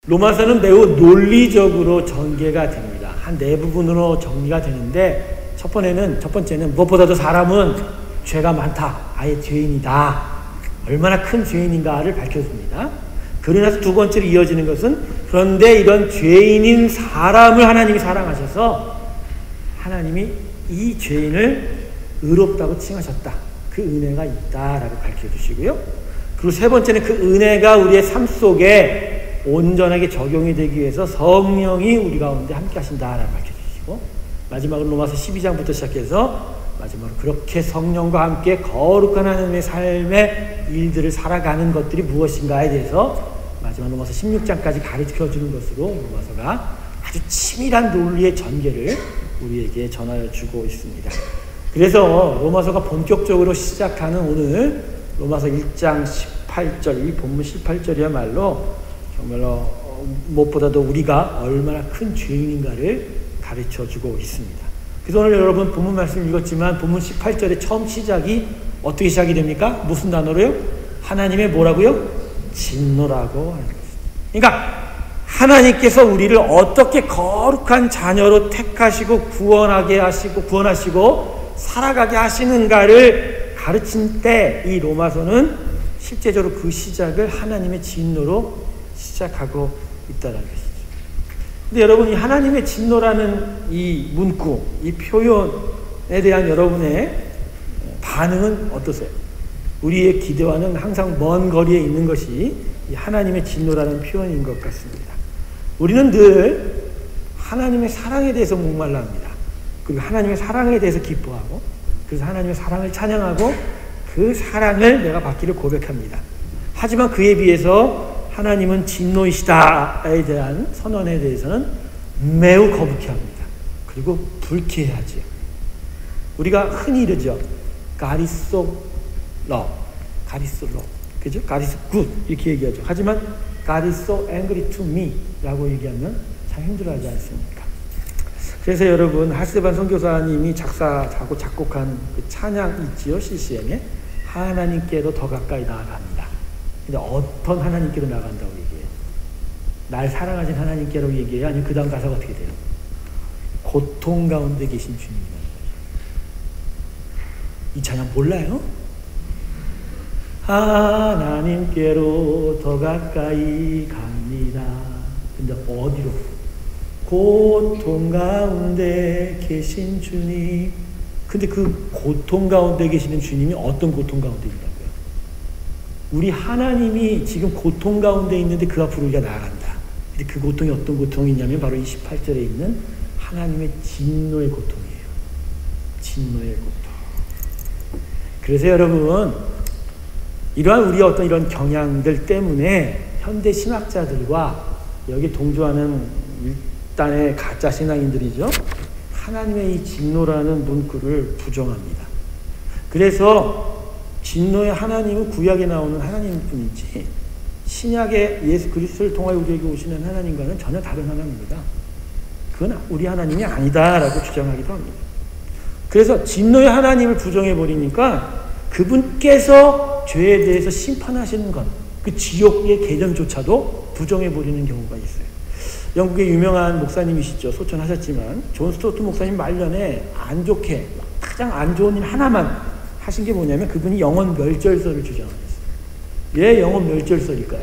로마서는 매우 논리적으로 전개가 됩니다. 한 네 부분으로 정리가 되는데 첫 번째는 무엇보다도 사람은 죄가 많다. 아예 죄인이다. 얼마나 큰 죄인인가를 밝혀줍니다. 그러나서 두 번째로 이어지는 것은 그런데 이런 죄인인 사람을 하나님이 사랑하셔서 하나님이 이 죄인을 의롭다고 칭하셨다. 그 은혜가 있다라고 밝혀주시고요. 그리고 세 번째는 그 은혜가 우리의 삶 속에 온전하게 적용이 되기 위해서 성령이 우리 가운데 함께 하신다라고 밝혀주시고, 마지막으로 로마서 12장부터 시작해서 마지막으로 그렇게 성령과 함께 거룩한 하나님의 삶의 일들을 살아가는 것들이 무엇인가에 대해서 마지막 로마서 16장까지 가르쳐주는 것으로 로마서가 아주 치밀한 논리의 전개를 우리에게 전하여 주고 있습니다. 그래서 로마서가 본격적으로 시작하는 오늘 로마서 1장 18절, 이 본문 18절이야말로 정말로 무엇보다도 우리가 얼마나 큰 죄인인가를 가르쳐주고 있습니다. 그래서 오늘 여러분 본문 말씀 읽었지만 본문 18절의 처음 시작이 어떻게 시작이 됩니까? 무슨 단어로요? 하나님의 뭐라고요? 진노라고 하는 것입니다. 그러니까 하나님께서 우리를 어떻게 거룩한 자녀로 택하시고 구원하시고 살아가게 하시는가를 가르친 때 이 로마서는 실제적으로 그 시작을 하나님의 진노로 시작하고 있다는 것이죠. 근데 여러분, 이 하나님의 진노라는 이 문구, 이 표현에 대한 여러분의 반응은 어떠세요? 우리의 기대와는 항상 먼 거리에 있는 것이 이 하나님의 진노라는 표현인 것 같습니다. 우리는 늘 하나님의 사랑에 대해서 목말라 합니다. 그리고 하나님의 사랑에 대해서 기뻐하고, 그래서 하나님의 사랑을 찬양하고 그 사랑을 내가 받기를 고백합니다. 하지만 그에 비해서 하나님은 진노이시다에 대한 선언에 대해서는 매우 거북해합니다. 그리고 불쾌해하죠. 우리가 흔히 이러죠. God is so love, God is so love, 그죠? God is good 이렇게 얘기하죠. 하지만 God is so angry to me 라고 얘기하면 참 힘들어하지 않습니까? 그래서 여러분, 하스반 선교사님이 작사하고 작곡한 그 찬양 있지요, CCM에 하나님께로 더 가까이 나아갑니다. 근데 어떤 하나님께로 나간다고 얘기해요? 날 사랑하신 하나님께로 얘기해요? 아니면 그 다음 가사가 어떻게 돼요? 고통 가운데 계신 주님이라는 거죠. 이 찬양 몰라요? 하나님께로 더 가까이 갑니다. 근데 어디로? 고통 가운데 계신 주님. 근데 그 고통 가운데 계시는 주님이 어떤 고통 가운데 있다고요? 우리 하나님이 지금 고통 가운데 있는데 그 앞으로 우리가 나아간다. 근데 그 고통이 어떤 고통이냐면 바로 이 18절에 있는 하나님의 진노의 고통이에요. 진노의 고통. 그래서 여러분, 이러한 우리의 어떤 이런 경향들 때문에 현대 신학자들과 여기 동조하는 일단의 가짜 신앙인들이죠. 하나님의 이 진노라는 문구를 부정합니다. 그래서 진노의 하나님은 구약에 나오는 하나님뿐이지 신약의 예수 그리스도를 통하여 우리에게 오시는 하나님과는 전혀 다른 하나님입니다. 그건 우리 하나님이 아니다라고 주장하기도 합니다. 그래서 진노의 하나님을 부정해버리니까 그분께서 죄에 대해서 심판하시는 것, 그 지옥의 개념조차도 부정해버리는 경우가 있어요. 영국의 유명한 목사님이시죠. 소천하셨지만 존 스토트 목사님 말년에 안 좋게, 가장 안 좋은 일 하나만 하신 게 뭐냐면 그분이 영혼 멸절설을 주장했어요. 왜 영혼 멸절설일까요?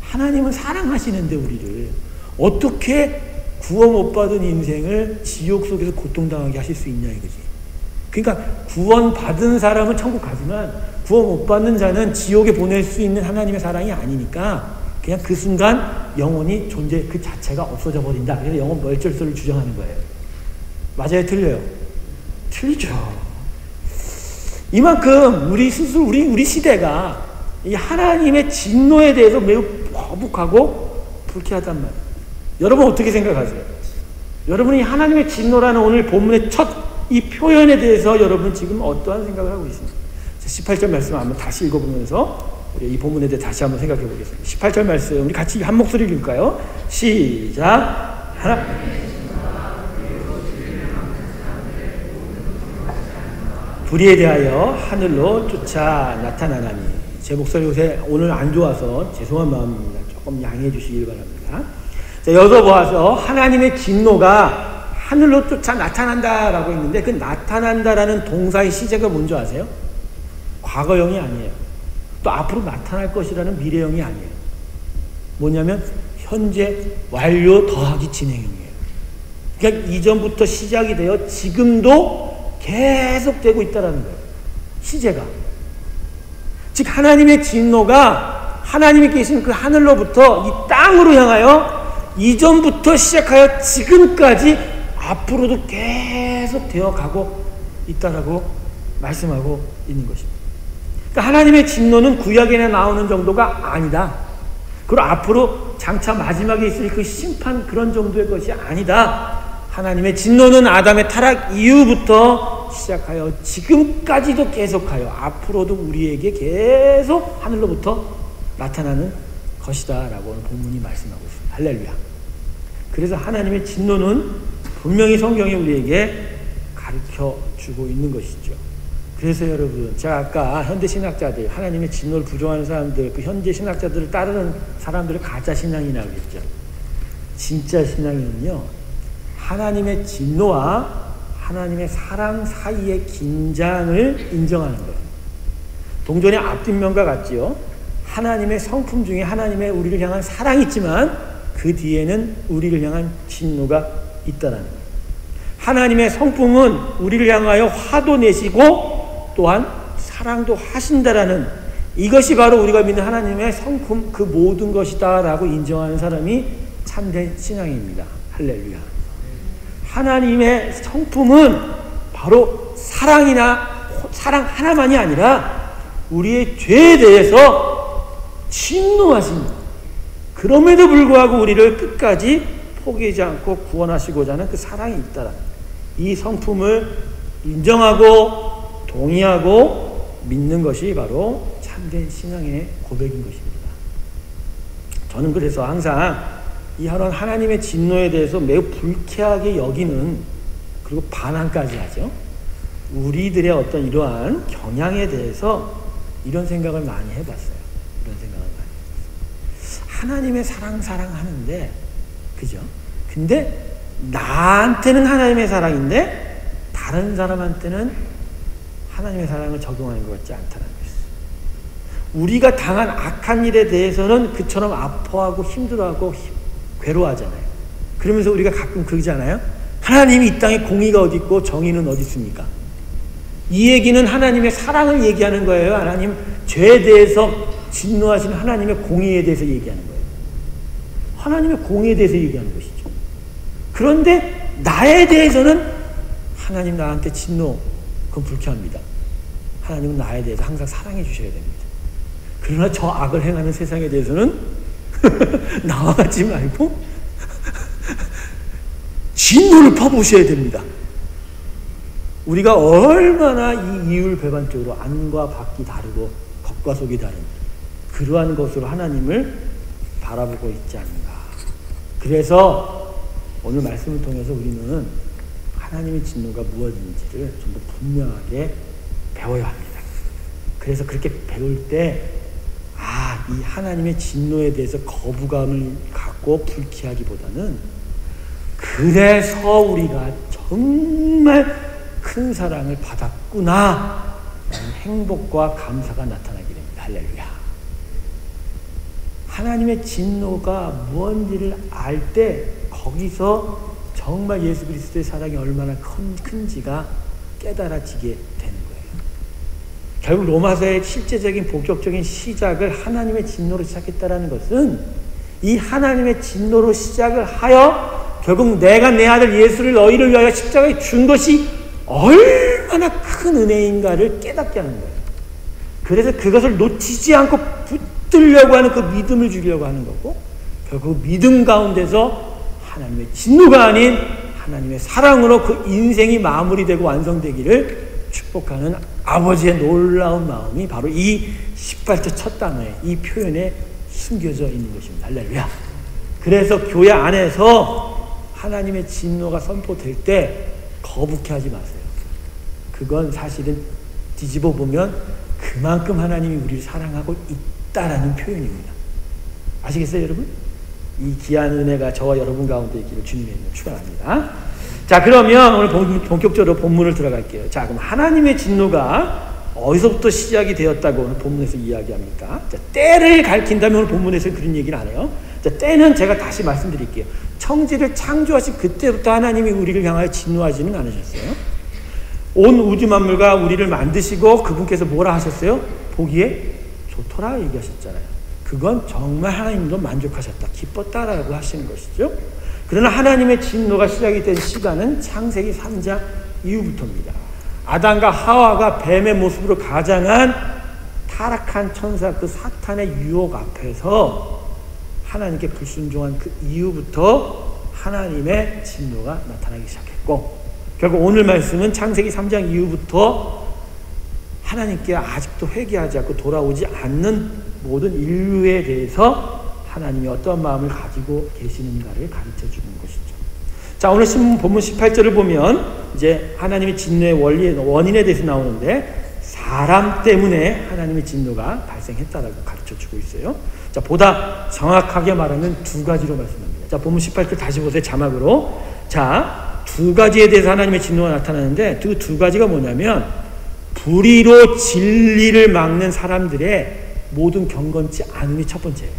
하나님은 사랑하시는데 우리를 어떻게 구원 못 받은 인생을 지옥 속에서 고통당하게 하실 수 있냐 이거지. 그러니까 구원 받은 사람은 천국 가지만 구원 못 받는 자는 지옥에 보낼 수 있는 하나님의 사랑이 아니니까 그냥 그 순간 영혼이 존재 그 자체가 없어져 버린다. 그래서 영혼 멸절설을 주장하는 거예요. 맞아요? 틀려요? 틀리죠. 이만큼 우리 스스로 우리 시대가 이 하나님의 진노에 대해서 매우 거북하고 불쾌하단 말이에요. 여러분 어떻게 생각하세요? 여러분이 하나님의 진노라는 오늘 본문의 첫 이 표현에 대해서 여러분 지금 어떠한 생각을 하고 있습니까? 18절 말씀 한번 다시 읽어보면서 우리 이 본문에 대해 다시 한번 생각해 보겠습니다. 18절 말씀 우리 같이 한 목소리로 읽을까요? 시작. 하나. 불의에 대하여 하늘로 쫓아 나타나나니. 제 목소리 요새 오늘 안 좋아서 죄송한 마음입니다. 조금 양해해 주시길 바랍니다. 자, 여기서 보아서 하나님의 진노가 하늘로 쫓아 나타난다라고 했는데 그 나타난다라는 동사의 시제가 뭔지 아세요? 과거형이 아니에요. 또 앞으로 나타날 것이라는 미래형이 아니에요. 뭐냐면 현재 완료 더하기 진행형이에요. 그러니까 이전부터 시작이 되어 지금도 계속되고 있다는 거예요. 시제가. 즉 하나님의 진노가 하나님이 계신 그 하늘로부터 이 땅으로 향하여 이전부터 시작하여 지금까지 앞으로도 계속 되어가고 있다라고 말씀하고 있는 것입니다. 그러니까 하나님의 진노는 구약에 나오는 정도가 아니다. 그리고 앞으로 장차 마지막에 있을 그 심판 그런 정도의 것이 아니다. 하나님의 진노는 아담의 타락 이후부터 시작하여 지금까지도 계속하여 앞으로도 우리에게 계속 하늘로부터 나타나는 것이다 라고 본문이 말씀하고 있습니다. 할렐루야. 그래서 하나님의 진노는 분명히 성경이 우리에게 가르쳐주고 있는 것이죠. 그래서 여러분, 제가 아까 현대신학자들, 하나님의 진노를 부정하는 사람들, 그 현대신학자들을 따르는 사람들을 가짜신앙이라고 했죠. 진짜 신앙은요, 하나님의 진노와 하나님의 사랑 사이의 긴장을 인정하는 거예요. 동전의 앞뒷면과 같지요. 하나님의 성품 중에 하나님의 우리를 향한 사랑이 있지만 그 뒤에는 우리를 향한 진노가 있다는 거예요. 하나님의 성품은 우리를 향하여 화도 내시고 또한 사랑도 하신다라는 이것이 바로 우리가 믿는 하나님의 성품 그 모든 것이다 라고 인정하는 사람이 참된 신앙입니다. 할렐루야. 하나님의 성품은 바로 사랑 하나만이 아니라 우리의 죄에 대해서 진노하십니다. 그럼에도 불구하고 우리를 끝까지 포기하지 않고 구원하시고자 하는 그 사랑이 있다라. 이 성품을 인정하고 동의하고 믿는 것이 바로 참된 신앙의 고백인 것입니다. 저는 그래서 항상 이런 하나님의 진노에 대해서 매우 불쾌하게 여기는 그리고 반항까지 하죠. 우리들의 어떤 이러한 경향에 대해서 이런 생각을 많이 해봤어요. 이런 생각을 많이 해봤어요. 하나님의 사랑하는데 그죠? 근데 나한테는 하나님의 사랑인데 다른 사람한테는 하나님의 사랑을 적용하는 것 같지 않다는 것이죠. 우리가 당한 악한 일에 대해서는 그처럼 아파하고 힘들어하고 괴로워하잖아요. 그러면서 우리가 가끔 그러잖아요. 하나님이 이 땅에 공의가 어디 있고 정의는 어디 있습니까? 이 얘기는 하나님의 사랑을 얘기하는 거예요. 하나님 죄에 대해서 진노하시는 하나님의 공의에 대해서 얘기하는 거예요. 하나님의 공의에 대해서 얘기하는 것이죠. 그런데 나에 대해서는 하나님 나한테 진노 그건 불쾌합니다. 하나님은 나에 대해서 항상 사랑해 주셔야 됩니다. 그러나 저 악을 행하는 세상에 대해서는 나와 같지 말고 진노를 퍼부으셔야 됩니다. 우리가 얼마나 이 이율배반적으로 안과 밖이 다르고 겉과 속이 다른 그러한 것으로 하나님을 바라보고 있지 않는가. 그래서 오늘 말씀을 통해서 우리는 하나님의 진노가 무엇인지를 좀 더 분명하게 배워야 합니다. 그래서 그렇게 배울 때 이 하나님의 진노에 대해서 거부감을 갖고 불쾌하기보다는 그래서 우리가 정말 큰 사랑을 받았구나 라는 행복과 감사가 나타나게 됩니다. 할렐루야. 하나님의 진노가 무엇인지를 알 때 거기서 정말 예수 그리스도의 사랑이 얼마나 큰지가 깨달아지게 되는 거예요. 결국 로마서의 실제적인 본격적인 시작을 하나님의 진노로 시작했다는 것은 이 하나님의 진노로 시작을 하여 결국 내가 내 아들 예수를 너희를 위하여 십자가에 준 것이 얼마나 큰 은혜인가를 깨닫게 하는 거예요. 그래서 그것을 놓치지 않고 붙들려고 하는 그 믿음을 주려고 하는 거고 결국 믿음 가운데서 하나님의 진노가 아닌 하나님의 사랑으로 그 인생이 마무리되고 완성되기를 축복하는 아버지의 놀라운 마음이 바로 이 18절 첫 단어에 이 표현에 숨겨져 있는 것입니다. 할렐루야. 그래서 교회 안에서 하나님의 진노가 선포될 때 거북해하지 마세요. 그건 사실은 뒤집어 보면 그만큼 하나님이 우리를 사랑하고 있다라는 표현입니다. 아시겠어요, 여러분? 이 귀한 은혜가 저와 여러분 가운데 있기를 주님의 이름으로 축원합니다. 자, 그러면 오늘 본격적으로 본문을 들어갈게요. 자, 그럼 하나님의 진노가 어디서부터 시작이 되었다고 오늘 본문에서 이야기합니까? 자, 때를 가리킨다면 오늘 본문에서 그런 얘기를 안 해요. 자, 때는 제가 다시 말씀드릴게요. 청지를 창조하신 그때부터 하나님이 우리를 향하여 진노하지는 않으셨어요. 온 우주 만물과 우리를 만드시고 그분께서 뭐라 하셨어요? 보기에 좋더라 얘기하셨잖아요. 그건 정말 하나님도 만족하셨다, 기뻤다라고 하시는 것이죠. 그러나 하나님의 진노가 시작이 된 시간은 창세기 3장 이후부터입니다. 아담과 하와가 뱀의 모습으로 가장한 타락한 천사 그 사탄의 유혹 앞에서 하나님께 불순종한 그 이후부터 하나님의 진노가 나타나기 시작했고, 결국 오늘 말씀은 창세기 3장 이후부터 하나님께 아직도 회개하지 않고 돌아오지 않는 모든 인류에 대해서 하나님이 어떤 마음을 가지고 계시는가를 가르쳐주는 것이죠. 자, 오늘 본문 18절을 보면 이제 하나님의 진노의 원인에 대해서 나오는데, 사람 때문에 하나님의 진노가 발생했다라고 가르쳐주고 있어요. 자, 보다 정확하게 말하면 두 가지로 말씀합니다. 자, 본문 18절 다시 보세요. 자막으로. 자, 두 가지에 대해서 하나님의 진노가 나타나는데, 그 두 가지가 뭐냐면, 불의로 진리를 막는 사람들의 모든 경건치 않음이 첫 번째예요.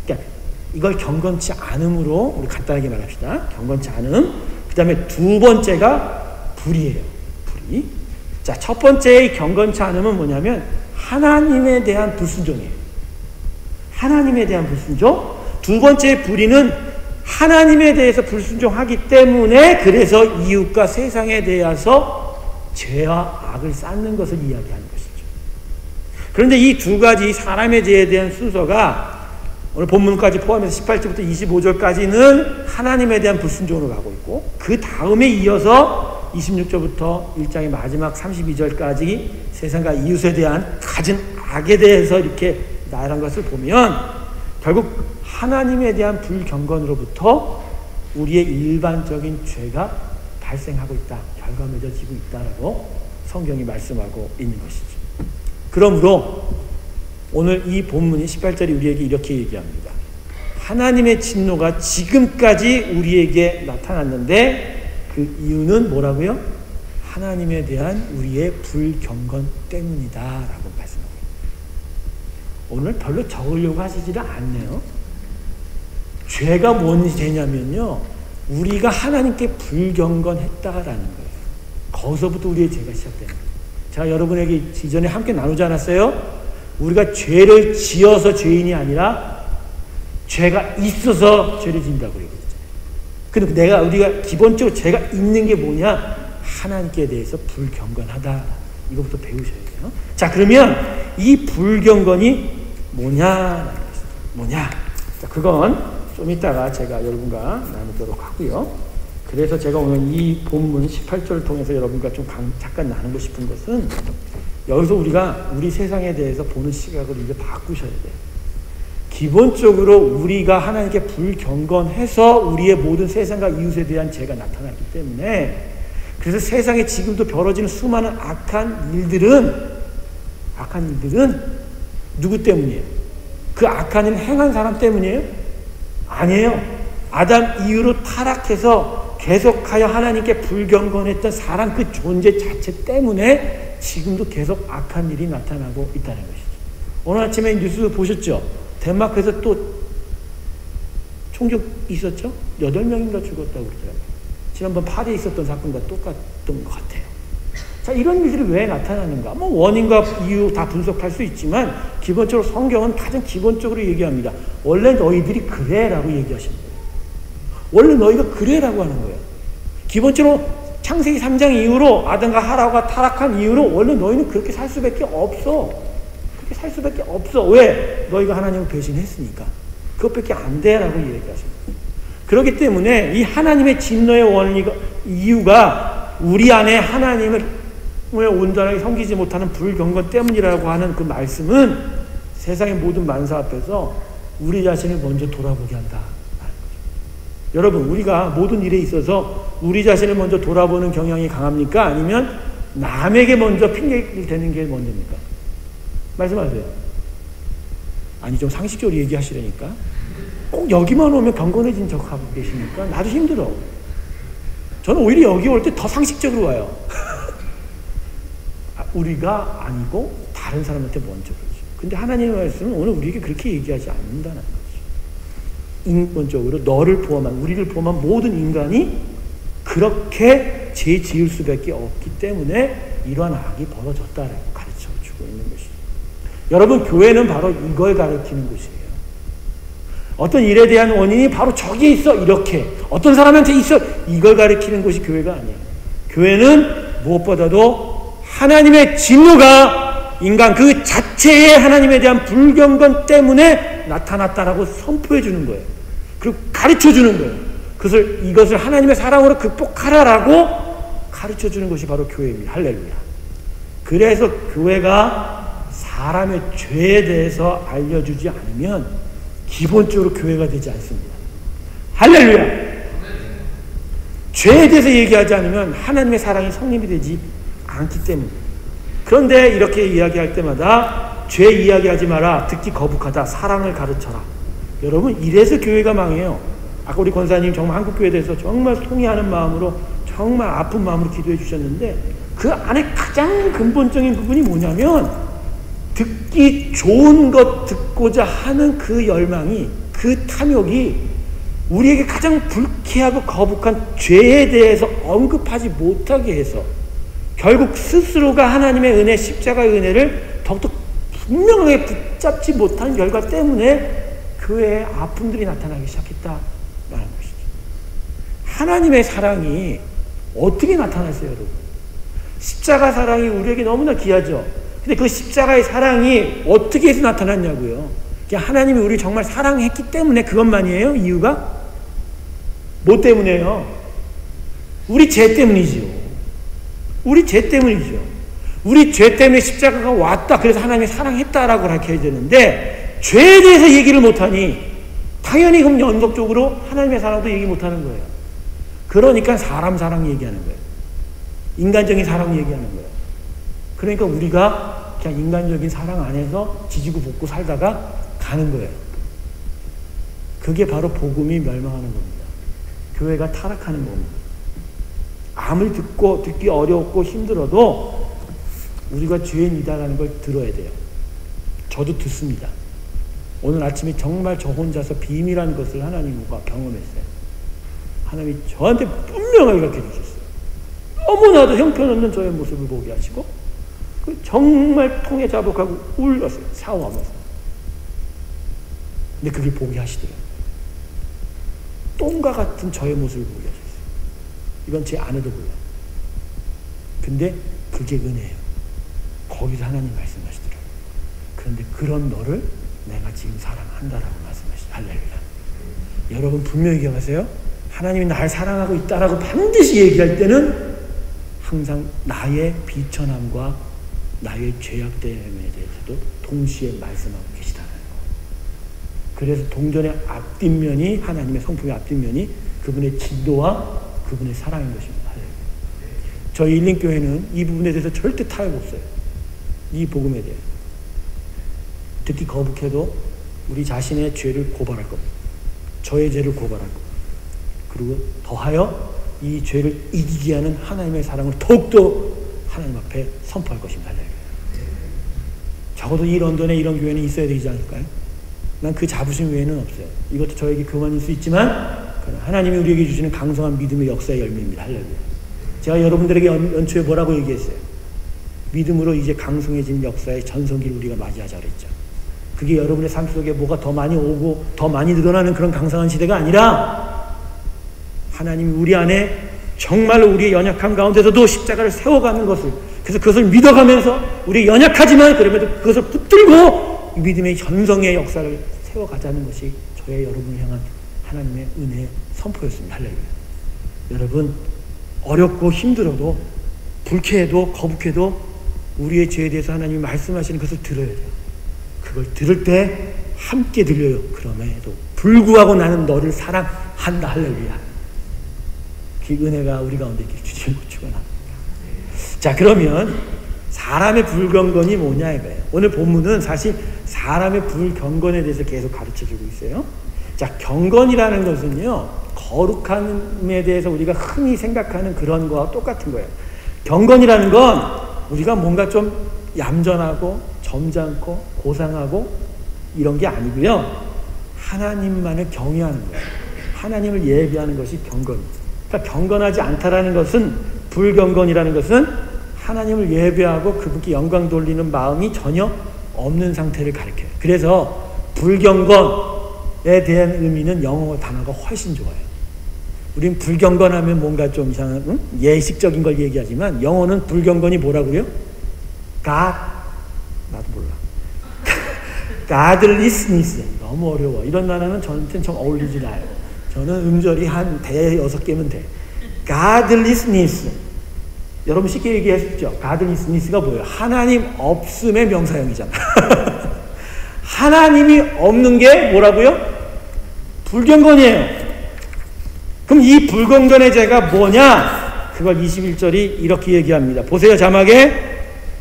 그러니까 이걸 경건치 않음으로 우리 간단하게 말합시다. 경건치 않음. 그 다음에 두 번째가 불의예요. 불의. 자, 첫 번째의 경건치 않음은 뭐냐면 하나님에 대한 불순종이에요. 하나님에 대한 불순종. 두 번째의 불의는 하나님에 대해서 불순종하기 때문에 그래서 이웃과 세상에 대해서 죄와 악을 쌓는 것을 이야기하는 것이죠. 그런데 이 두 가지 사람의 죄에 대한 순서가 오늘 본문까지 포함해서 18절부터 25절까지는 하나님에 대한 불순종으로 가고 있고, 그 다음에 이어서 26절부터 1장의 마지막 32절까지 세상과 이웃에 대한 갖은 악에 대해서 이렇게 나열한 것을 보면 결국 하나님에 대한 불경건으로부터 우리의 일반적인 죄가 발생하고 있다, 결과 맺어지고 있다라고 성경이 말씀하고 있는 것이죠. 그러므로 오늘 이 본문이 18절이 우리에게 이렇게 얘기합니다. 하나님의 진노가 지금까지 우리에게 나타났는데 그 이유는 뭐라고요? 하나님에 대한 우리의 불경건 때문이다 라고 말씀합니다. 오늘 별로 적으려고 하시지를 않네요. 죄가 뭔 죄냐면요, 우리가 하나님께 불경건했다라는 거예요. 거기서부터 우리의 죄가 시작되는 거예요. 제가 여러분에게 이전에 함께 나누지 않았어요? 우리가 죄를 지어서 죄인이 아니라 죄가 있어서 죄를 지은다고 얘기했잖아요. 근데 우리가 기본적으로 죄가 있는 게 뭐냐? 하나님께 대해서 불경건하다. 이것부터 배우셔야 돼요. 자, 그러면 이 불경건이 뭐냐? 자, 그건 좀 이따가 제가 여러분과 나누도록 하고요. 그래서 제가 오늘 이 본문 18절을 통해서 여러분과 좀 잠깐 나누고 싶은 것은, 여기서 우리가 우리 세상에 대해서 보는 시각을 이제 바꾸셔야 돼요. 기본적으로 우리가 하나님께 불경건해서 우리의 모든 세상과 이웃에 대한 죄가 나타났기 때문에, 그래서 세상에 지금도 벌어지는 수많은 악한 일들은 누구 때문이에요? 그 악한 일을 행한 사람 때문이에요? 아니에요. 아담 이후로 타락해서 계속하여 하나님께 불경건했던 사람 그 존재 자체 때문에 지금도 계속 악한 일이 나타나고 있다는 것이죠. 오늘 아침에 뉴스 보셨죠? 덴마크에서 또 총격 있었죠? 8명인가 죽었다고 그러더라고요. 지난번 파리에 있었던 사건과 똑같던 것 같아요. 자, 이런 일들이 왜 나타나는가? 뭐 원인과 이유 다 분석할 수 있지만 기본적으로 성경은 가장 기본적으로 얘기합니다. 원래 너희들이 그래라고 얘기하시는 거예요. 원래 너희가 그래라고 하는 거예요. 기본적으로 창세기 3장 이후로 아담과 하와가 타락한 이후로 원래 너희는 그렇게 살 수밖에 없어. 그렇게 살 수밖에 없어. 왜? 너희가 하나님을 배신했으니까. 그것밖에 안 돼라고 얘기하십니다. 그렇기 때문에 이 하나님의 진노의 이유가 우리 안에 하나님을 온전하게 섬기지 못하는 불경건 때문이라고 하는 그 말씀은 세상의 모든 만사 앞에서 우리 자신을 먼저 돌아보게 한다. 여러분, 우리가 모든 일에 있어서 우리 자신을 먼저 돌아보는 경향이 강합니까? 아니면 남에게 먼저 핑계를 대는 게 먼저입니까? 말씀하세요. 아니, 좀 상식적으로 얘기하시려니까. 꼭 여기만 오면 경건해진 척하고 계시니까 나도 힘들어. 저는 오히려 여기 올 때 더 상식적으로 와요. 우리가 아니고 다른 사람한테 먼저 그러죠. 근데 하나님의 말씀은 오늘 우리에게 그렇게 얘기하지 않는다는 거죠. 인권적으로 너를 포함한, 우리를 포함한 모든 인간이 그렇게 죄 지을 수밖에 없기 때문에 이러한 악이 벌어졌다라고 가르쳐주고 있는 것이죠. 여러분, 교회는 바로 이걸 가르치는 곳이에요. 어떤 일에 대한 원인이 바로 저기에 있어, 이렇게. 어떤 사람한테 있어, 이걸 가르치는 곳이 교회가 아니에요. 교회는 무엇보다도 하나님의 진노가 인간 그 자체의 하나님에 대한 불경건 때문에 나타났다라고 선포해 주는 거예요. 그리고 가르쳐 주는 거예요. 이것을 하나님의 사랑으로 극복하라라고 가르쳐 주는 것이 바로 교회입니다. 할렐루야. 그래서 교회가 사람의 죄에 대해서 알려주지 않으면 기본적으로 교회가 되지 않습니다. 할렐루야. 죄에 대해서 얘기하지 않으면 하나님의 사랑이 성립이 되지 않기 때문에. 그런데 이렇게 이야기할 때마다 죄 이야기하지 마라, 듣기 거북하다, 사랑을 가르쳐라. 여러분, 이래서 교회가 망해요. 아까 우리 권사님 정말 한국교회에 대해서 정말 통회하는 마음으로, 정말 아픈 마음으로 기도해 주셨는데, 그 안에 가장 근본적인 부분이 뭐냐면 듣기 좋은 것 듣고자 하는 그 열망이, 그 탐욕이 우리에게 가장 불쾌하고 거북한 죄에 대해서 언급하지 못하게 해서 결국 스스로가 하나님의 은혜, 십자가의 은혜를 더욱더 분명하게 붙잡지 못한 결과 때문에 교회에 아픔들이 나타나기 시작했다라는 것이죠. 하나님의 사랑이 어떻게 나타났어요, 여러분? 십자가 사랑이 우리에게 너무나 귀하죠. 근데 그 십자가의 사랑이 어떻게 해서 나타났냐고요. 그냥 하나님이 우리를 정말 사랑했기 때문에 그것만이에요, 이유가? 뭐 때문에요? 우리 죄 때문이죠. 우리 죄 때문이죠. 우리 죄 때문에 십자가가 왔다, 그래서 하나님이 사랑했다라고 가르쳐야 되는데 죄에 대해서 얘기를 못하니 당연히 그럼 연속적으로 하나님의 사랑도 얘기 못하는 거예요. 그러니까 사람 사랑 얘기하는 거예요. 인간적인 사랑 얘기하는 거예요. 그러니까 우리가 그냥 인간적인 사랑 안에서 지지고 볶고 살다가 가는 거예요. 그게 바로 복음이 멸망하는 겁니다. 교회가 타락하는 겁니다. 아무리 듣기 어렵고 힘들어도 우리가 죄인이다라는 걸 들어야 돼요. 저도 듣습니다. 오늘 아침에 정말 저 혼자서 비밀한 것을 하나님과 경험했어요. 하나님이 저한테 분명하게 가르쳐 주셨어요. 너무나도 형편없는 저의 모습을 보게 하시고 정말 통에 자복하고 울었어요. 샤워하면서. 근데 그게 보게 하시더라고요. 똥과 같은 저의 모습을 보게 하셨어요. 이건 제 아내도 몰라요. 근데 그게 은혜예요. 거기서 하나님 말씀하시더라고요. 그런데 그런 너를 내가 지금 사랑한다라고 말씀하시죠. 할렐루야. 여러분 분명히 기억하세요. 하나님이 날 사랑하고 있다라고 반드시 얘기할 때는 항상 나의 비천함과 나의 죄악됨에 대해서도 동시에 말씀하고 계시다는 거. 그래서 동전의 앞뒷면이, 하나님의 성품의 앞뒷면이 그분의 진도와 그분의 사랑인 것입니다. 저희 일린교회는 이 부분에 대해서 절대 타협 없어요. 이 복음에 대해 듣기 거북해도 우리 자신의 죄를 고발할 겁니다. 저의 죄를 고발할 겁니다. 그리고 더하여 이 죄를 이기게 하는 하나님의 사랑을 더욱더 하나님 앞에 선포할 것입니다. 적어도 이 런던에 이런 교회는 있어야 되지 않을까요? 난 그 자부심 외에는 없어요. 이것도 저에게 교만일 수 있지만 하나님이 우리에게 주시는 강성한 믿음의 역사의 열매입니다. 할렐루야. 제가 여러분들에게 연초에 뭐라고 얘기했어요? 믿음으로 이제 강성해진 역사의 전성기를 우리가 맞이하자 그랬죠. 그게 여러분의 삶 속에 뭐가 더 많이 오고 더 많이 늘어나는 그런 강성한 시대가 아니라 하나님이 우리 안에 정말로 우리의 연약함 가운데서도 십자가를 세워가는 것을, 그래서 그것을 믿어가면서 우리 연약하지만 그럼에도 그것을 붙들고 믿음의 전성의 역사를 세워가자는 것이 저의 여러분을 향한 하나님의 은혜의 선포였습니다. 할렐루야. 여러분, 어렵고 힘들어도 불쾌해도 거북해도 우리의 죄에 대해서 하나님이 말씀하시는 것을 들어야 돼요. 그걸 들을 때 함께 들려요. 그럼에도 불구하고 나는 너를 사랑한다. 할렐루야. 그 은혜가 우리 가운데 있길 주님으로 축원합니다. 자, 그러면 사람의 불경건이 뭐냐 이거예요. 오늘 본문은 사실 사람의 불경건에 대해서 계속 가르쳐주고 있어요. 자, 경건이라는 것은요, 거룩함에 대해서 우리가 흔히 생각하는 그런 거와 똑같은 거예요. 경건이라는 건 우리가 뭔가 좀 얌전하고 점잖고 고상하고 이런 게 아니고요. 하나님만을 경외하는 거예요. 하나님을 예배하는 것이 경건이에요. 그러니까 경건하지 않다라는 것은, 불경건이라는 것은 하나님을 예배하고 그분께 영광 돌리는 마음이 전혀 없는 상태를 가리켜요. 그래서 불경건에 대한 의미는 영어 단어가 훨씬 좋아요. 우린 불경건하면 뭔가 좀 이상한, 응? 예식적인 걸 얘기하지만 영어는 불경건이 뭐라고요? God, 나도 몰라. Godlessness. 너무 어려워. 이런 단어는 저한테는 좀 어울리지 않아요. 저는 음절이 한 6개면 돼. Godlessness. 여러분 쉽게 얘기했죠. Godlessness가 뭐예요? 하나님 없음의 명사형이잖아. 하나님이 없는 게 뭐라고요? 불경건이에요. 그럼 이 불경건의 죄가 뭐냐? 그걸 21절이 이렇게 얘기합니다. 보세요. 자막에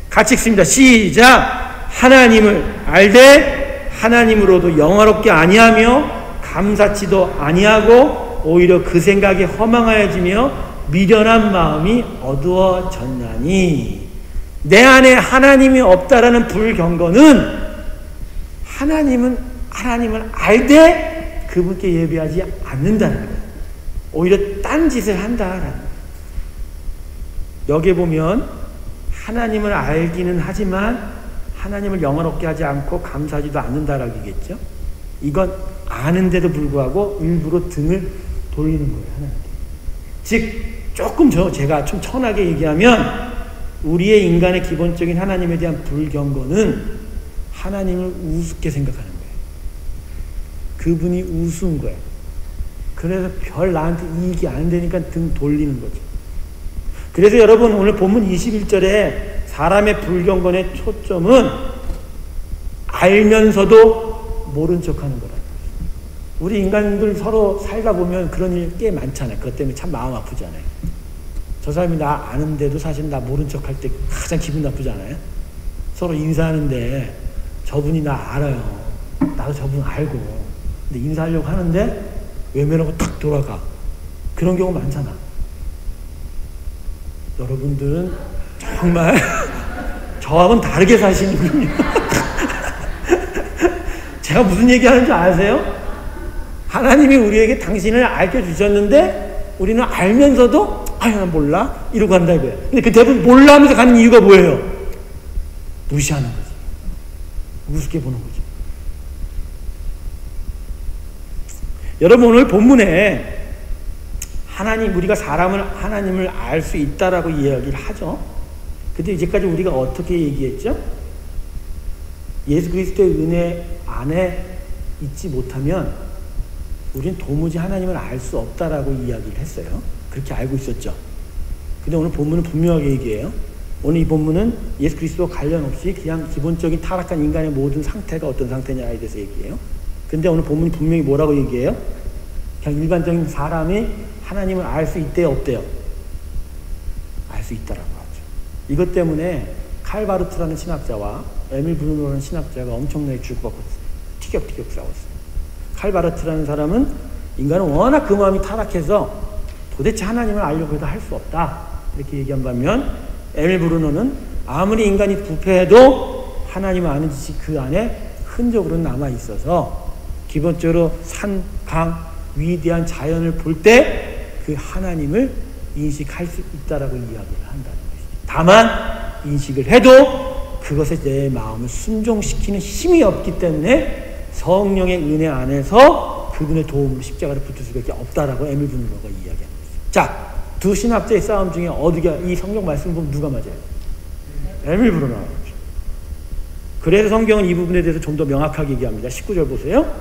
같이 읽습니다. 시작. 하나님을 알되 하나님으로도 영화롭게 아니하며 감사치도 아니하고 오히려 그 생각에 허망하여지며 미련한 마음이 어두워졌나니. 내 안에 하나님이 없다라는 불경건은 하나님을 알되 그분께 예배하지 않는다는 거예요. 오히려 딴 짓을 한다라는 거예요. 여기에 보면 하나님을 알기는 하지만 하나님을 영화롭게 하지 않고 감사하지도 않는다라고 얘기했죠. 이건 아는데도 불구하고 일부러 등을 돌리는 거예요. 하나님께. 즉 조금 제가 좀 천하게 얘기하면 우리의 인간의 기본적인 하나님에 대한 불경건은 하나님을 우습게 생각하는 거예요. 그분이 우스운 거예요. 그래서 별 나한테 이익이 안 되니까 등 돌리는 거죠. 그래서 여러분 오늘 본문 21절에 사람의 불경건의 초점은 알면서도 모른 척하는 거라는 거예요. 우리 인간들 서로 살다 보면 그런 일 꽤 많잖아요. 그것 때문에 참 마음 아프잖아요. 저 사람이 나 아는데도 사실 나 모른 척할 때 가장 기분 나쁘잖아요. 서로 인사하는데 저분이 나 알아요. 나도 저분 알고. 근데 인사하려고 하는데 외면하고 탁 돌아가. 그런 경우 많잖아. 여러분들은 정말 저하고는 다르게 사시는군요. 제가 무슨 얘기하는 줄 아세요? 하나님이 우리에게 당신을 알려주셨는데 우리는 알면서도 난 몰라? 이러고 한다 이거예요. 근데 그 대부분 몰라 하면서 가는 이유가 뭐예요? 무시하는 거지. 우습게 보는 거지. 여러분 오늘 본문에 우리가 하나님을 알 수 있다라고 이야기를 하죠. 근데 이제까지 우리가 어떻게 얘기했죠? 예수 그리스도의 은혜 안에 있지 못하면 우리는 도무지 하나님을 알 수 없다라고 이야기를 했어요. 그렇게 알고 있었죠. 근데 오늘 본문은 분명하게 얘기해요. 오늘 이 본문은 예수 그리스도와 관련 없이 그냥 기본적인 타락한 인간의 모든 상태가 어떤 상태냐에 대해서 얘기해요. 근데 오늘 본문이 분명히 뭐라고 얘기해요? 그냥 일반적인 사람이 하나님을 알 수 있대요, 없대요? 알 수 있다라고 하죠. 이것 때문에 칼바르트라는 신학자와 에밀 브루노라는 신학자가 엄청나게 주고받고 티격태격 싸웠어요. 칼바르트라는 사람은 인간은 워낙 그 마음이 타락해서 도대체 하나님을 알려고 해도 할 수 없다 이렇게 얘기한 반면 에밀 브루노는 아무리 인간이 부패해도 하나님을 아는 지식이 그 안에 흔적으로 남아있어서 기본적으로 산, 강, 위대한 자연을 볼 때 그 하나님을 인식할 수 있다라고 이야기를 한다는 것이죠. 다만 인식을 해도 그것에 내 마음을 순종시키는 힘이 없기 때문에 성령의 은혜 안에서 그분의 도움으로 십자가를 붙을 수밖에 없다라고 에밀 브루노가 이야기하는 거죠. 자, 두 신학자의 싸움 중에 어디가 이 성경 말씀 보면 누가 맞아요? 에밀 브루노가 맞죠. 그래서 성경은 이 부분에 대해서 좀 더 명확하게 얘기합니다. 19절 보세요.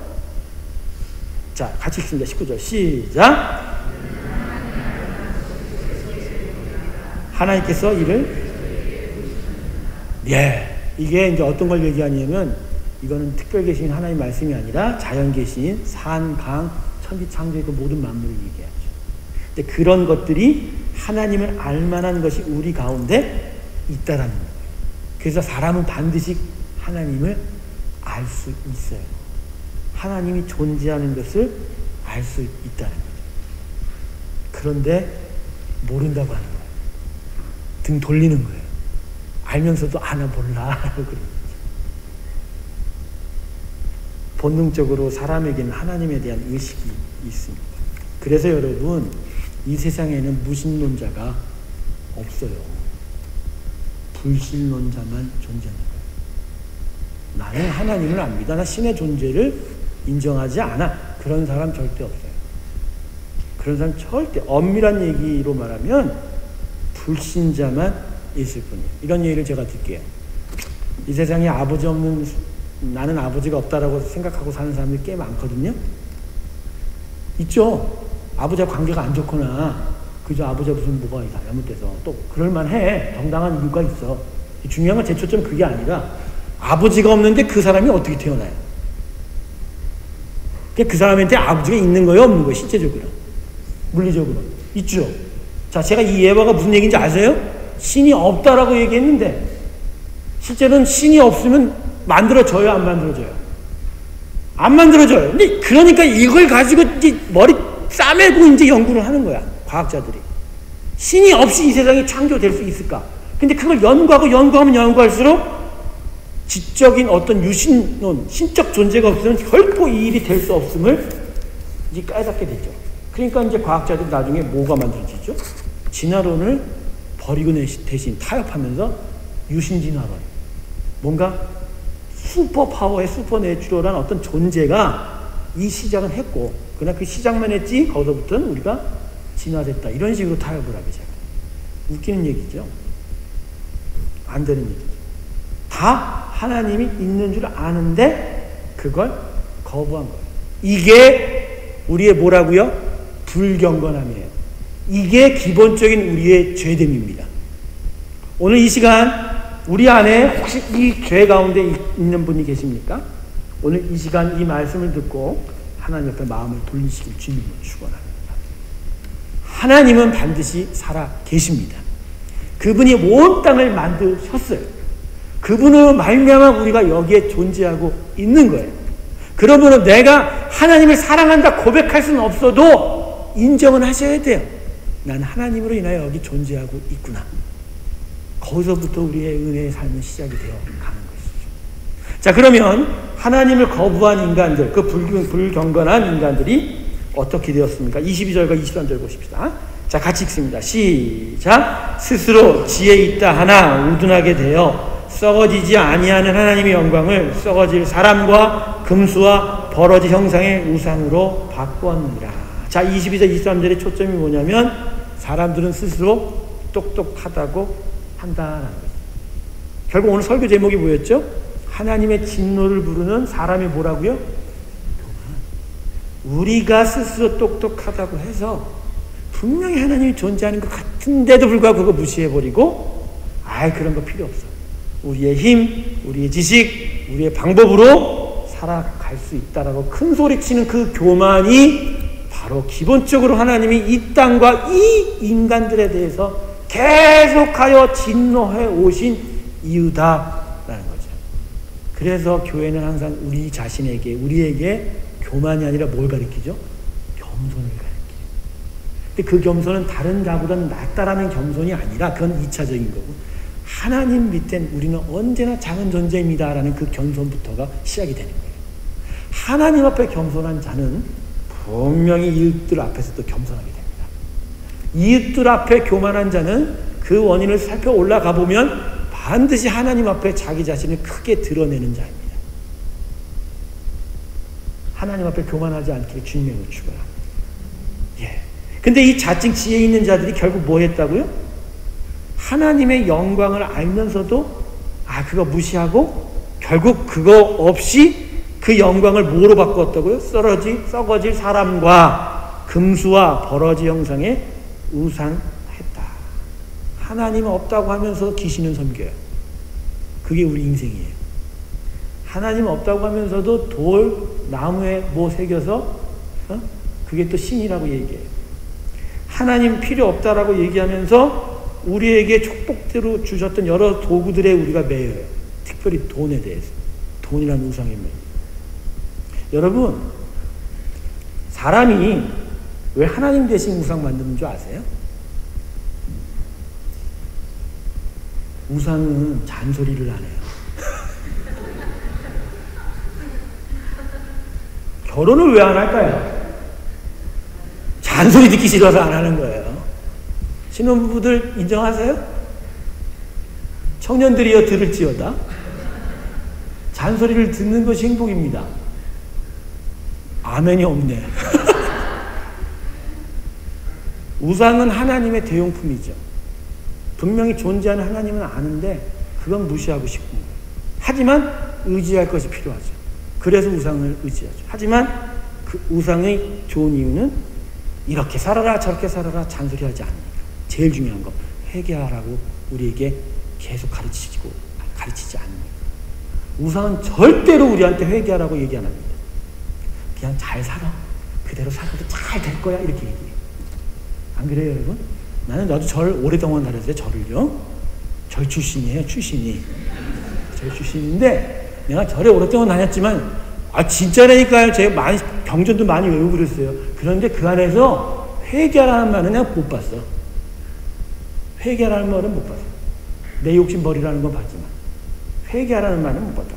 자, 같이 읽습니다. 19절 시작. 하나님께서 이를 이게 이제 어떤 걸 얘기하냐면 이거는 특별 계신 하나님 말씀이 아니라 자연 계신 산, 강, 천지 창조의 그 모든 만물을 얘기하죠. 근데 그런 것들이 하나님을 알만한 것이 우리 가운데 있다라는 거예요. 그래서 사람은 반드시 하나님을 알 수 있어요. 하나님이 존재하는 것을 알 수 있다는 거죠. 그런데 모른다고 하는 거예요. 등 돌리는 거예요. 알면서도 나 몰라. 그런 거죠. 본능적으로 사람에게는 하나님에 대한 의식이 있습니다. 그래서 여러분, 이 세상에는 무신론자가 없어요. 불신론자만 존재하는 거예요. 나는 하나님을 안 믿어. 나 신의 존재를 인정하지 않아. 그런 사람 절대 없어요. 그런 사람 절대, 엄밀한 얘기로 말하면 불신자만 있을 뿐이에요. 이런 얘기를 제가 드릴게요. 이 세상에 아버지 없는, 나는 아버지가 없다라고 생각하고 사는 사람들이 꽤 많거든요. 있죠. 아버지와 관계가 안 좋거나 그저 아버지가 무슨 뭐가 잘못돼서 또 그럴만해. 정당한 이유가 있어. 중요한 건 제 초점 그게 아니라 아버지가 없는데 그 사람이 어떻게 태어나요? 그 사람한테 아버지가 있는 거예요, 없는 거예요? 실제적으로, 물리적으로 있죠. 자, 제가 이 예화가 무슨 얘기인지 아세요? 신이 없다라고 얘기했는데 실제로는 신이 없으면 만들어져요, 안 만들어져요? 안 만들어져요. 근데 그러니까 이걸 가지고 이제 머리 싸매고 이제 연구를 하는 거야, 과학자들이. 신이 없이 이 세상이 창조될 수 있을까? 근데 그걸 연구하면 연구할수록 지적인 어떤 유신론, 신적 존재가 없으면 결코 이 일이 될 수 없음을 이제 깨닫게 되죠. 그러니까 이제 과학자들이 나중에 뭐가 만들어지죠? 진화론을 버리고 대신 타협하면서 유신진화론. 뭔가 슈퍼파워의 슈퍼내추럴한 어떤 존재가 이 시작은 했고, 그러나 그 시작만 했지, 거기서부터는 우리가 진화됐다. 이런 식으로 타협을 하게 돼요. 웃기는 얘기죠. 안 되는 얘기죠. 다 하나님이 있는 줄 아는데 그걸 거부한 거예요. 이게 우리의 뭐라고요? 불경건함이에요. 이게 기본적인 우리의 죄됨입니다. 오늘 이 시간 우리 안에 혹시 이 죄 가운데 있는 분이 계십니까? 오늘 이 시간 이 말씀을 듣고 하나님 앞에 마음을 돌리시길 주님으로 축원합니다. 하나님은 반드시 살아 계십니다. 그분이 온 땅을 만드셨어요. 그분으로 말미암아 우리가 여기에 존재하고 있는 거예요. 그러면 내가 하나님을 사랑한다 고백할 수는 없어도 인정은 하셔야 돼요. 난 하나님으로 인하여 여기 존재하고 있구나. 거기서부터 우리의 은혜의 삶은 시작이 되어 가는 것이죠. 자, 그러면 하나님을 거부한 인간들, 그 불경건한 인간들이 어떻게 되었습니까? 22절과 23절 보십시다. 자, 같이 읽습니다. 시작. 스스로 지혜 있다 하나 우둔하게 되어 썩어지지 아니하는 하나님의 영광을 썩어질 사람과 금수와 버러지 형상의 우상으로 바꾸었느니라. 자, 22절 23절의 초점이 뭐냐면 사람들은 스스로 똑똑하다고 한다라는 거죠. 결국 오늘 설교 제목이 뭐였죠? 하나님의 진노를 부르는 사람이 뭐라고요? 우리가 스스로 똑똑하다고 해서 분명히 하나님이 존재하는 것 같은데도 불구하고 그거 무시해버리고 그런 거 필요 없어. 우리의 힘, 우리의 지식, 우리의 방법으로 살아갈 수 있다라고 큰 소리치는 그 교만이 바로 기본적으로 하나님이 이 땅과 이 인간들에 대해서 계속하여 진노해 오신 이유다라는 거죠. 그래서 교회는 항상 우리 자신에게, 우리에게 교만이 아니라 뭘 가르치죠? 겸손을 가르쳐요. 근데 그 겸손은 다른 자보다는 낫다라는 겸손이 아니라 그건 2차적인 거고, 하나님 밑엔 우리는 언제나 작은 존재입니다라는 그 겸손부터가 시작이 되는 거예요. 하나님 앞에 겸손한 자는 분명히 이웃들 앞에서도 겸손하게 됩니다. 이웃들 앞에 교만한 자는 그 원인을 살펴 올라가 보면 반드시 하나님 앞에 자기 자신을 크게 드러내는 자입니다. 하나님 앞에 교만하지 않기를 주님의 축원합니다. 근데 이 자칭 지혜 있는 자들이 결국 뭐 했다고요? 하나님의 영광을 알면서도 그거 무시하고 결국 그거 없이 그 영광을 뭐로 바꾸었다고요? 썩어질 사람과 금수와 버러지 형상의 우상했다. 하나님은 없다고 하면서 귀신은 섬겨요. 그게 우리 인생이에요. 하나님 없다고 하면서도 돌, 나무에 뭐 새겨서 그게 또 신이라고 얘기해요. 하나님 필요 없다라고 얘기하면서 우리에게 축복대로 주셨던 여러 도구들에 우리가 매여요. 특별히 돈에 대해서. 돈이라는 우상에 매여요. 여러분, 사람이 왜 하나님 대신 우상 만드는 줄 아세요? 우상은 잔소리를 안 해요. 결혼을 왜 안 할까요? 잔소리 듣기 싫어서 안 하는 거예요. 신혼부부들 인정하세요? 청년들이여 들을지어다. 잔소리를 듣는 것이 행복입니다. 아멘이 없네. 우상은 하나님의 대용품이죠. 분명히 존재하는 하나님은 아는데 그건 무시하고 싶은 거예요. 하지만 의지할 것이 필요하죠. 그래서 우상을 의지하죠. 하지만 그 우상의 좋은 이유는 이렇게 살아라 저렇게 살아라 잔소리하지 않으니까. 제일 중요한 거 회개하라고 우리에게 계속 가르치지 않으니까. 우상은 절대로 우리한테 회개하라고 얘기 안 합니다. 그냥 잘 살아. 그대로 살아도 잘 될 거야. 이렇게 얘기해요. 안 그래요, 여러분? 나도 절 오랫동안 다녔어요. 절을요. 절 출신이에요. 출신이. 절 출신인데 내가 절에 오랫동안 다녔지만 진짜라니까요. 제가 많이 경전도 많이 외우고 그랬어요. 그런데 그 안에서 회개하라는 말은 내가 못 봤어. 회개하라는 말은 못 봤어. 내 욕심 버리라는 건 봤지만 회개하라는 말은 못 봤다.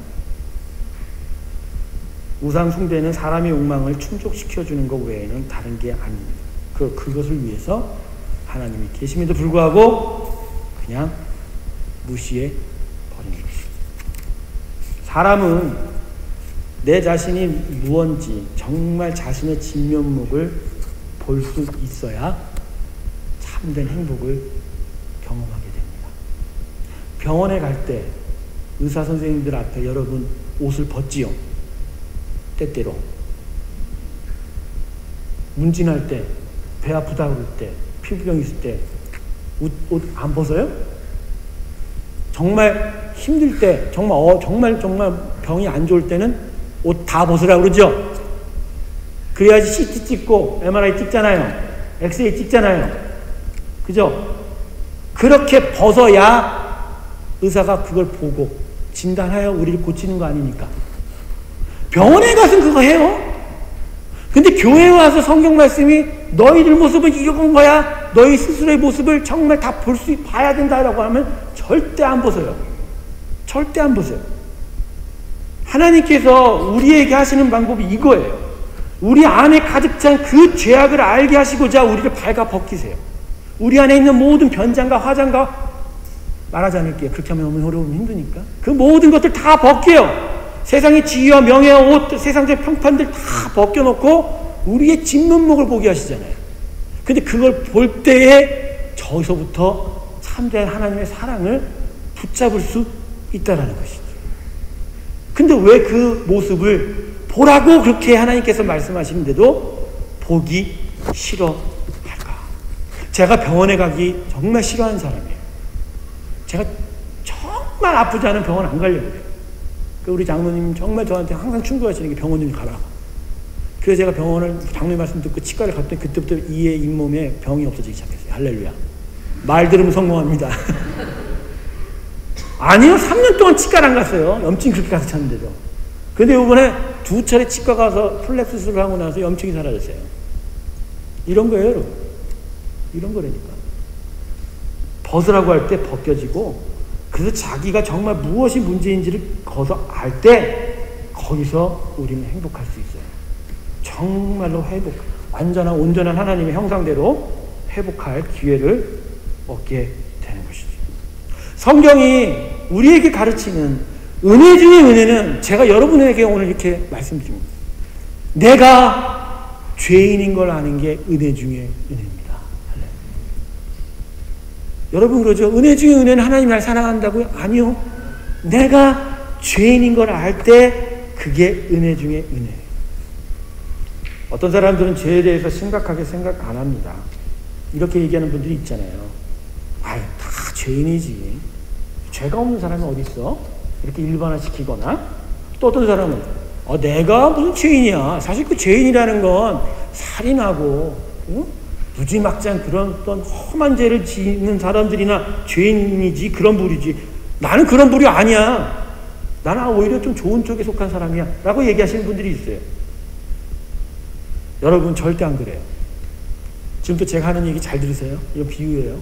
우상 숭배는 사람의 욕망을 충족시켜주는 것 외에는 다른 게 아닙니다. 그것을 위해서 하나님이 계심에도 불구하고 그냥 무시해 버리는 것입니다. 사람은 내 자신이 무언지 정말 자신의 진면목을 볼 수 있어야 참된 행복을 경험하게 됩니다. 병원에 갈 때 의사 선생님들 앞에 여러분 옷을 벗지요. 때때로. 문진할 때, 배 아프다 그럴 때, 피부병 있을 때 옷 안 벗어요? 정말 힘들 때, 정말 병이 안 좋을 때는 옷 다 벗으라고 그러죠? 그래야지 CT 찍고 MRI 찍잖아요. 엑스레이 찍잖아요. 그죠? 그렇게 벗어야 의사가 그걸 보고 진단하여 우리를 고치는 거 아닙니까? 병원에 가서 그거 해요? 근데 교회에 와서 성경 말씀이 너희들 모습은 이런 거야. 너희 스스로의 모습을 정말 다 봐야 된다라고 하면 절대 안 벗어요. 절대 안 벗어요. 하나님께서 우리에게 하시는 방법이 이거예요. 우리 안에 가득 찬 그 죄악을 알게 하시고자 우리를 발가 벗기세요. 우리 안에 있는 모든 변장과 화장과 말하지 않을게요. 그렇게 하면 너무 어려우면 힘드니까. 그 모든 것들 다 벗겨요. 세상의 지위와 명예와 옷, 세상의 평판들 다 벗겨놓고 우리의 진면목을 보게 하시잖아요. 근데 그걸 볼 때에 저기서부터 참된 하나님의 사랑을 붙잡을 수 있다는 것이죠. 근데 왜 그 모습을 보라고 그렇게 하나님께서 말씀하시는데도 보기 싫어할까? 제가 병원에 가기 정말 싫어하는 사람이에요. 제가 정말 아프지 않은 병원 안 가려고 해요. 우리 장로님 정말 저한테 항상 충고하시는 게 병원 좀 가라. 그래서 제가 병원을 장로님 말씀 듣고 치과를 갔더니 그때부터 이의 잇몸에 병이 없어지기 시작했어요. 할렐루야. 말 들으면 성공합니다. 아니요, 3년 동안 치과를 안 갔어요. 염증이 그렇게 가서 찼는데도. 근데 이번에 2차례 치과 가서 플렉 수술을 하고 나서 염증이 사라졌어요. 이런 거예요, 여러분. 이런 거라니까. 벗으라고 할 때 벗겨지고, 그래서 자기가 정말 무엇이 문제인지를 거기서 알 때 거기서 우리는 행복할 수 있어요. 정말로 완전한 온전한 하나님의 형상대로 회복할 기회를 얻게 되는 것이죠. 성경이 우리에게 가르치는 은혜 중의 은혜는 제가 여러분에게 오늘 이렇게 말씀드립니다. 내가 죄인인 걸 아는 게 은혜 중의 은혜입니다. 여러분 그러죠? 은혜 중의 은혜는 하나님이 날 사랑한다고요? 아니요. 내가 죄인인 걸 알 때 그게 은혜 중의 은혜예요. 어떤 사람들은 죄에 대해서 심각하게 생각 안 합니다. 이렇게 얘기하는 분들이 있잖아요. 다 죄인이지. 죄가 없는 사람이 어디 있어? 이렇게 일반화시키거나, 또 어떤 사람은 내가 무슨 죄인이야. 사실 그 죄인이라는 건 살인하고 무지막지한 그런 어떤 험한 죄를 짓는 사람들이나 죄인이지, 그런 부류지. 나는 그런 부류 아니야. 나는 오히려 좀 좋은 쪽에 속한 사람이야 라고 얘기하시는 분들이 있어요. 여러분 절대 안 그래요. 지금도 제가 하는 얘기 잘 들으세요. 이거 비유예요.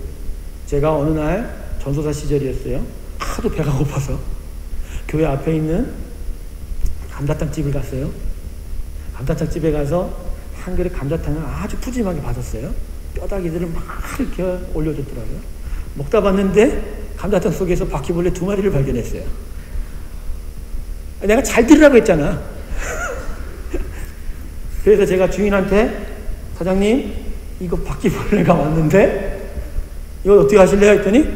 제가 어느 날 전도사 시절이었어요. 하도 배가 고파서 교회 앞에 있는 감자탕 집을 갔어요. 감자탕 집에 가서 한 그릇 감자탕을 아주 푸짐하게 받았어요. 뼈다귀들을 막 이렇게 올려줬더라고요. 먹다 봤는데 감자탕 속에서 바퀴벌레 2마리를 발견했어요. 내가 잘 들으라고 했잖아. 그래서 제가 주인한테 사장님 이거 바퀴벌레가 왔는데 이거 어떻게 하실래요? 했더니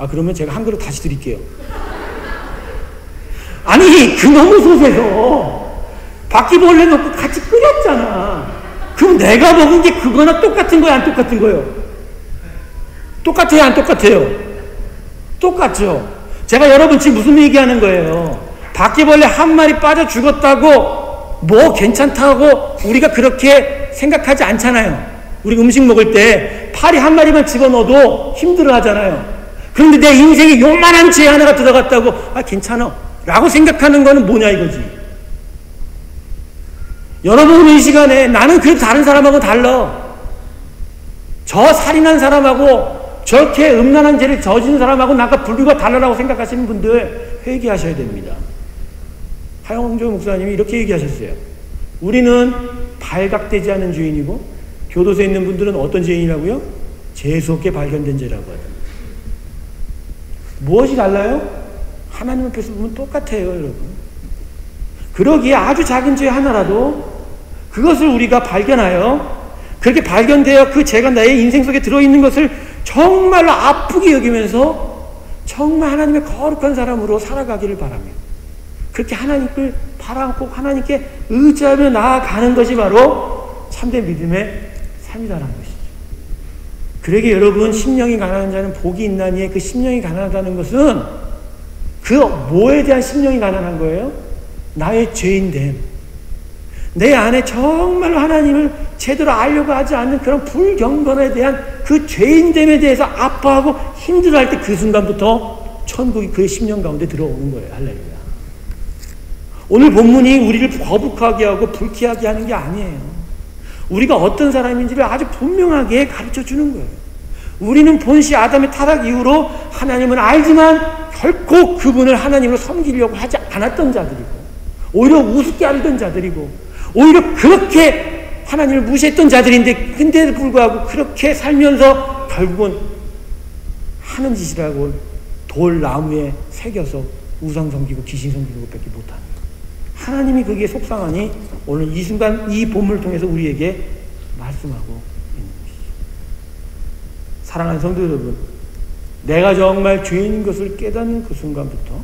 그러면 제가 한 그릇 다시 드릴게요. 아니 그놈의 솥에서 바퀴벌레 넣고 같이 끓였잖아. 그럼 내가 먹은 게 그거나 똑같은 거야 안 똑같은 거예요? 똑같아요 안 똑같아요? 똑같죠. 제가 여러분 지금 무슨 얘기하는 거예요? 바퀴벌레 한 마리 빠져 죽었다고 뭐 괜찮다고 우리가 그렇게 생각하지 않잖아요. 우리 음식 먹을 때 파리 한 마리만 집어넣어도 힘들어 하잖아요. 그런데 내 인생에 요만한 죄 하나가 들어갔다고 괜찮아 라고 생각하는 거는 뭐냐 이거지. 여러분 이 시간에 나는 그래도 다른 사람하고 달라. 저 살인한 사람하고 저렇게 음란한 죄를 저지른 사람하고 나가 분류가 달라라고 생각하시는 분들 회개하셔야 됩니다. 하영조 목사님이 이렇게 얘기하셨어요. 우리는 발각되지 않은 죄인이고 교도소에 있는 분들은 어떤 죄인이라고요? 재수없게 발견된 죄라고 하죠. 무엇이 달라요? 하나님 앞에서 보면 똑같아요, 여러분. 그러기에 아주 작은 죄 하나라도 그것을 우리가 발견하여 그렇게 발견되어 그 죄가 나의 인생 속에 들어있는 것을 정말로 아프게 여기면서 정말 하나님의 거룩한 사람으로 살아가기를 바라며 그렇게 하나님을 바라고 하나님께 의지하며 나아가는 것이 바로 참된 믿음의 삶이라는 것이죠. 그러기에 여러분 심령이 가난한 자는 복이 있나니에 그 심령이 가난하다는 것은 그 뭐에 대한 심령이 가난한 거예요? 나의 죄인됨. 내 안에 정말로 하나님을 제대로 알려고 하지 않는 그런 불경건에 대한 그 죄인됨에 대해서 아파하고 힘들어할 때 그 순간부터 천국이 그의 심령 가운데 들어오는 거예요. 할렐루야. 오늘 본문이 우리를 거북하게 하고 불쾌하게 하는 게 아니에요. 우리가 어떤 사람인지를 아주 분명하게 가르쳐 주는 거예요. 우리는 본시 아담의 타락 이후로 하나님을 알지만 결코 그분을 하나님으로 섬기려고 하지 않았던 자들이고 오히려 우습게 알던 자들이고 오히려 그렇게 하나님을 무시했던 자들인데 근데도 불구하고 그렇게 살면서 결국은 하는 짓이라고 돌나무에 새겨서 우상 섬기고 귀신 섬기는 것밖에 못하는 하나님이 그게 속상하니 오늘 이 순간 이 본문을 통해서 우리에게 말씀하고 있는 것이죠. 사랑하는 성도 여러분, 내가 정말 죄인인 것을 깨닫는 그 순간부터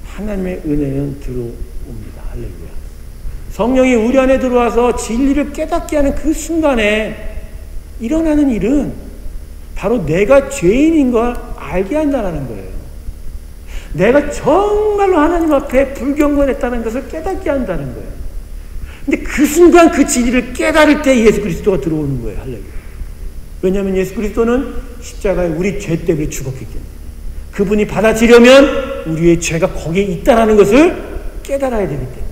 하나님의 은혜는 들어옵니다. 할렐루야. 성령이 우리 안에 들어와서 진리를 깨닫게 하는 그 순간에 일어나는 일은 바로 내가 죄인인 걸 알게 한다는 거예요. 내가 정말로 하나님 앞에 불경건했다는 것을 깨닫게 한다는 거예요. 근데 그 순간 그 진리를 깨달을 때 예수 그리스도가 들어오는 거예요. 할렐루야. 왜냐하면 예수 그리스도는 십자가에 우리 죄 때문에 죽었기 때문에 그분이 받아지려면 우리의 죄가 거기에 있다는 것을 깨달아야 되기 때문에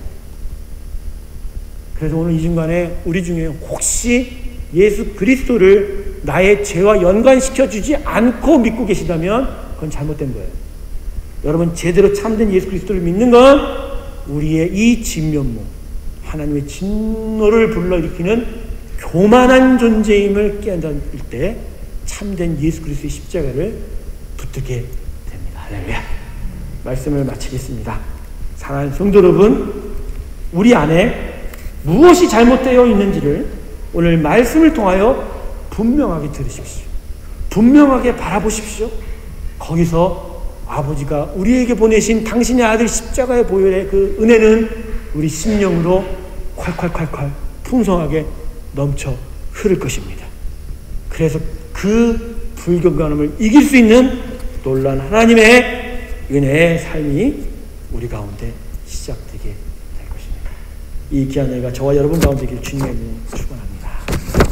그래서 오늘 이 순간에 우리 중에 혹시 예수 그리스도를 나의 죄와 연관시켜주지 않고 믿고 계시다면 그건 잘못된 거예요. 여러분 제대로 참된 예수 그리스도를 믿는 건 우리의 이 진면모 하나님의 진노를 불러일으키는 교만한 존재임을 깨달을 때 참된 예수 그리스도의 십자가를 붙들게 됩니다. 할렐루야. 말씀을 마치겠습니다. 사랑하는 성도 여러분, 우리 안에 무엇이 잘못되어 있는지를 오늘 말씀을 통하여 분명하게 들으십시오. 분명하게 바라보십시오. 거기서 아버지가 우리에게 보내신 당신의 아들 십자가의 보혈의 그 은혜는 우리 심령으로 콸콸콸콸 풍성하게 넘쳐 흐를 것입니다. 그래서 그 불경건함을 이길 수 있는 놀라운 하나님의 은혜의 삶이 우리 가운데 시작되게 될 것입니다. 이 귀한 은혜가 저와 여러분 가운데 있기를 주님의 이름으로 축원합니다.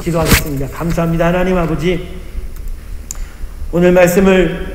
기도하겠습니다. 감사합니다. 하나님 아버지, 오늘 말씀을